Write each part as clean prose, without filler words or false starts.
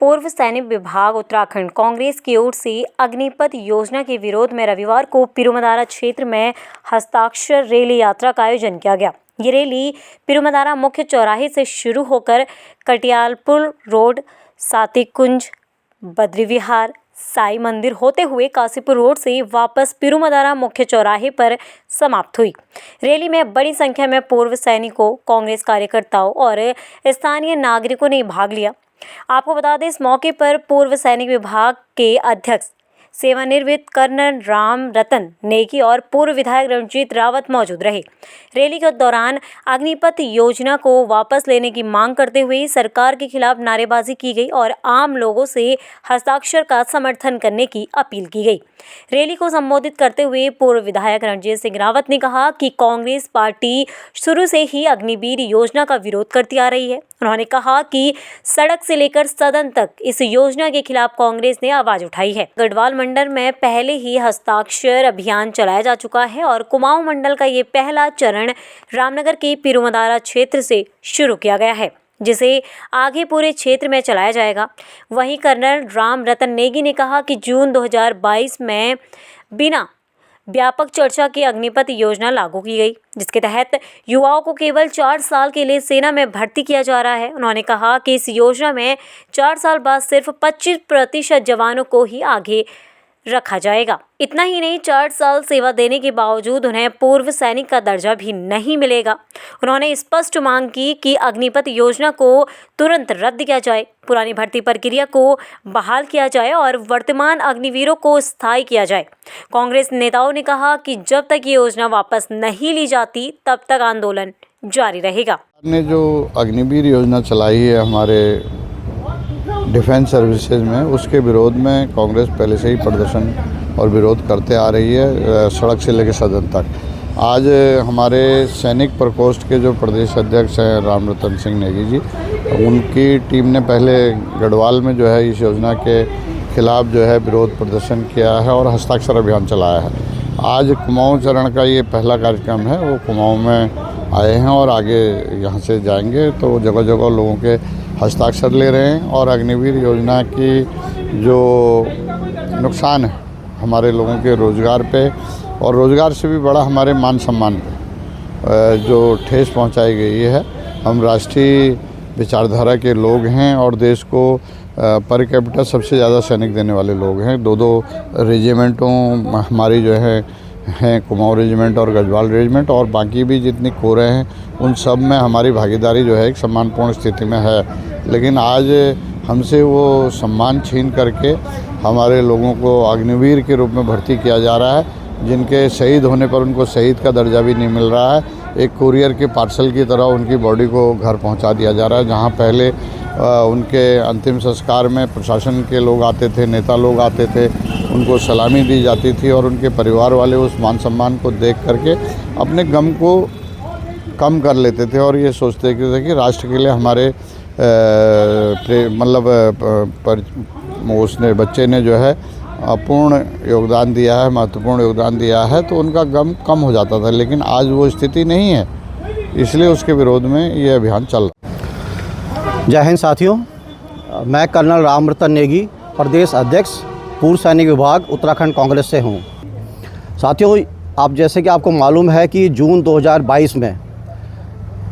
पूर्व सैनिक विभाग उत्तराखंड कांग्रेस की ओर से अग्निपथ योजना के विरोध में रविवार को पिरूमदारा क्षेत्र में हस्ताक्षर रैली यात्रा का आयोजन किया गया। ये रैली पिरूमदारा मुख्य चौराहे से शुरू होकर कटियालपुर रोड, सातिकुंज, बद्री विहार, साई मंदिर होते हुए काशीपुर रोड से वापस पिरूमदारा मुख्य चौराहे पर समाप्त हुई। रैली में बड़ी संख्या में पूर्व सैनिकों, कांग्रेस कार्यकर्ताओं और स्थानीय नागरिकों ने भाग लिया। आपको बता दें, इस मौके पर पूर्व सैनिक विभाग के अध्यक्ष सेवानिवृत्त कर्नल राम रतन नेगी और पूर्व विधायक रणजीत रावत मौजूद रहे। रैली के दौरान अग्निपथ योजना को वापस लेने की मांग करते हुए सरकार के खिलाफ नारेबाजी की गई और आम लोगों से हस्ताक्षर का समर्थन करने की अपील की गई। रैली को संबोधित करते हुए पूर्व विधायक रणजीत सिंह रावत ने कहा कि कांग्रेस पार्टी शुरू से ही अग्निवीर योजना का विरोध करती आ रही है। उन्होंने कहा कि सड़क से लेकर सदन तक इस योजना के खिलाफ कांग्रेस ने आवाज उठाई है। गढ़वाल मंडल में पहले ही हस्ताक्षर अभियान चलाया जा चुका है और कुमाऊं मंडल का ये पहला चरण रामनगर के पिरूमदारा क्षेत्र से शुरू किया गया है, जिसे आगे पूरे क्षेत्र में चलाया जाएगा। वहीं कर्नल राम रतन नेगी ने कहा कि जून 2022 में बिना व्यापक चर्चा की अग्निपथ योजना लागू की गई, जिसके तहत युवाओं को केवल 4 साल के लिए सेना में भर्ती किया जा रहा है। उन्होंने कहा कि इस योजना में 4 साल बाद सिर्फ 25% जवानों को ही आगे रखा जाएगा। इतना ही नहीं, 4 साल सेवा देने के बावजूद उन्हें पूर्व सैनिक का दर्जा भी नहीं मिलेगा। उन्होंने स्पष्ट मांग की कि अग्निपथ योजना को तुरंत रद्द किया जाए, पुरानी भर्ती प्रक्रिया को बहाल किया जाए और वर्तमान अग्निवीरों को स्थायी किया जाए। कांग्रेस नेताओं ने कहा कि जब तक ये योजना वापस नहीं ली जाती तब तक आंदोलन जारी रहेगा। ने जो अग्निवीर योजना चलाई है हमारे डिफेंस सर्विसेज में, उसके विरोध में कांग्रेस पहले से ही प्रदर्शन और विरोध करते आ रही है, सड़क से लेकर सदन तक। आज हमारे सैनिक प्रकोष्ठ के जो प्रदेश अध्यक्ष हैं राम रतन सिंह नेगी जी, उनकी टीम ने पहले गढ़वाल में जो है इस योजना के खिलाफ जो है विरोध प्रदर्शन किया है और हस्ताक्षर अभियान चलाया है। आज कुमाऊं चरण का ये पहला कार्यक्रम है, वो कुमाऊं में आए हैं और आगे यहाँ से जाएंगे, तो जगह जगह लोगों के हस्ताक्षर ले रहे हैं। और अग्निवीर योजना की जो नुकसान है हमारे लोगों के रोज़गार पे और रोज़गार से भी बड़ा हमारे मान सम्मान पे जो ठेस पहुंचाई गई है। हम राष्ट्रीय विचारधारा के लोग हैं और देश को पर कैपिटा सबसे ज़्यादा सैनिक देने वाले लोग हैं। 2-2 रेजिमेंटों हमारी जो हैं कुमाऊं रेजिमेंट और गढ़वाल रेजिमेंट और बाकी भी जितनी कोरें हैं, उन सब में हमारी भागीदारी जो है एक सम्मानपूर्ण स्थिति में है। लेकिन आज हमसे वो सम्मान छीन करके हमारे लोगों को अग्निवीर के रूप में भर्ती किया जा रहा है, जिनके शहीद होने पर उनको शहीद का दर्जा भी नहीं मिल रहा है। एक कुरियर के पार्सल की तरह उनकी बॉडी को घर पहुंचा दिया जा रहा है, जहां पहले उनके अंतिम संस्कार में प्रशासन के लोग आते थे, नेता लोग आते थे, उनको सलामी दी जाती थी और उनके परिवार वाले उस मान सम्मान को देख करके अपने गम को कम कर लेते थे और ये सोचते थे कि राष्ट्र के लिए हमारे उसने बच्चे ने जो है पूर्ण योगदान दिया है, महत्वपूर्ण योगदान दिया है, तो उनका गम कम हो जाता था। लेकिन आज वो स्थिति नहीं है, इसलिए उसके विरोध में ये अभियान चल रहा है। जय हिंद साथियों, मैं कर्नल राम रतन नेगी, प्रदेश अध्यक्ष पूर्व सैनिक विभाग उत्तराखंड कांग्रेस से हूँ। साथियों, आप जैसे कि आपको मालूम है कि जून 2022 में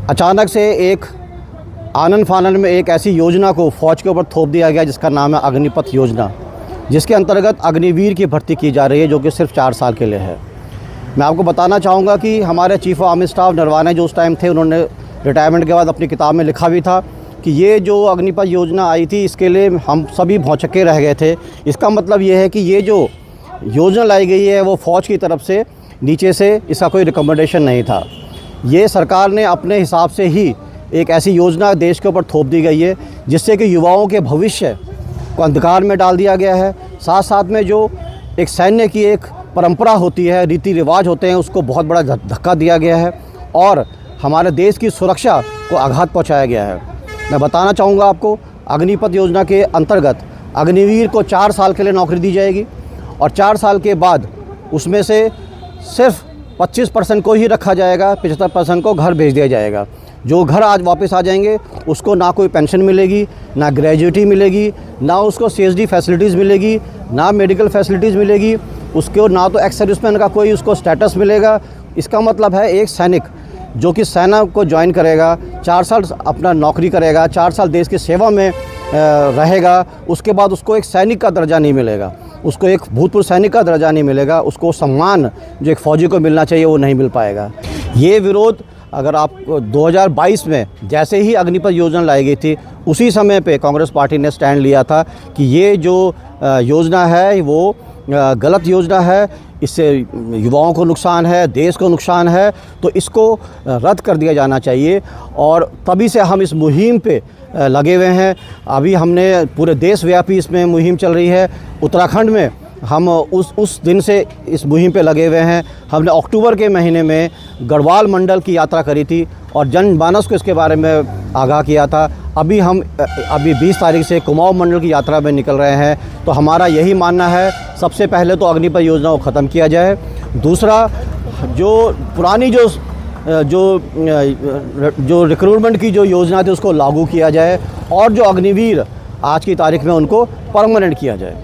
अचानक से एक आनन फानन में एक ऐसी योजना को फौज के ऊपर थोप दिया गया जिसका नाम है अग्निपथ योजना, जिसके अंतर्गत अग्निवीर की भर्ती की जा रही है, जो कि सिर्फ 4 साल के लिए है। मैं आपको बताना चाहूँगा कि हमारे chief of army staff Naravane जो उस टाइम थे, उन्होंने रिटायरमेंट के बाद अपनी किताब में लिखा भी था कि ये जो अग्निपथ योजना आई थी, इसके लिए हम सभी भौचक्के रह गए थे। इसका मतलब ये है कि ये जो योजना लाई गई है वो फ़ौज की तरफ से नीचे से इसका कोई रिकमेंडेशन नहीं था। ये सरकार ने अपने हिसाब से ही एक ऐसी योजना देश के ऊपर थोप दी गई है जिससे कि युवाओं के भविष्य को अंधकार में डाल दिया गया है। साथ साथ में जो एक सैन्य की एक परंपरा होती है, रीति रिवाज होते हैं, उसको बहुत बड़ा धक्का दिया गया है और हमारे देश की सुरक्षा को आघात पहुंचाया गया है। मैं बताना चाहूँगा आपको, अग्निपथ योजना के अंतर्गत अग्निवीर को 4 साल के लिए नौकरी दी जाएगी और 4 साल के बाद उसमें से सिर्फ 25% को ही रखा जाएगा, 75% को घर भेज दिया जाएगा। जो घर आज वापस आ जाएंगे उसको ना कोई पेंशन मिलेगी, ना ग्रेजुएटी मिलेगी, ना उसको CSD फैसिलिटीज़ मिलेगी, ना मेडिकल फैसिलिटीज़ मिलेगी, उसको ना तो एक्स सर्विसमैन का कोई उसको स्टेटस मिलेगा। इसका मतलब है एक सैनिक जो कि सेना को ज्वाइन करेगा, 4 साल अपना नौकरी करेगा, 4 साल देश की सेवा में रहेगा, उसके बाद उसको एक सैनिक का दर्जा नहीं मिलेगा, उसको एक भूतपूर्व सैनिक का दर्जा नहीं मिलेगा, उसको सम्मान जो एक फ़ौजी को मिलना चाहिए वो नहीं मिल पाएगा। ये विरोध अगर आप 2022 में जैसे ही अग्निपथ योजना लाई गई थी उसी समय पे कांग्रेस पार्टी ने स्टैंड लिया था कि ये जो योजना है वो गलत योजना है, इससे युवाओं को नुकसान है, देश को नुकसान है, तो इसको रद्द कर दिया जाना चाहिए। और तभी से हम इस मुहिम पे लगे हुए हैं। अभी हमने पूरे देशव्यापी इसमें मुहिम चल रही है। उत्तराखंड में हम उस दिन से इस मुहिम पे लगे हुए हैं। हमने अक्टूबर के महीने में गढ़वाल मंडल की यात्रा करी थी और जनमानस को इसके बारे में आगाह किया था। अभी 20 तारीख से कुमाऊं मंडल की यात्रा में निकल रहे हैं। तो हमारा यही मानना है, सबसे पहले तो अग्निपथ योजना को ख़त्म किया जाए। दूसरा, जो पुरानी जो रिक्रूटमेंट की जो योजना थी उसको लागू किया जाए और जो अग्निवीर आज की तारीख में उनको परमानेंट किया जाए।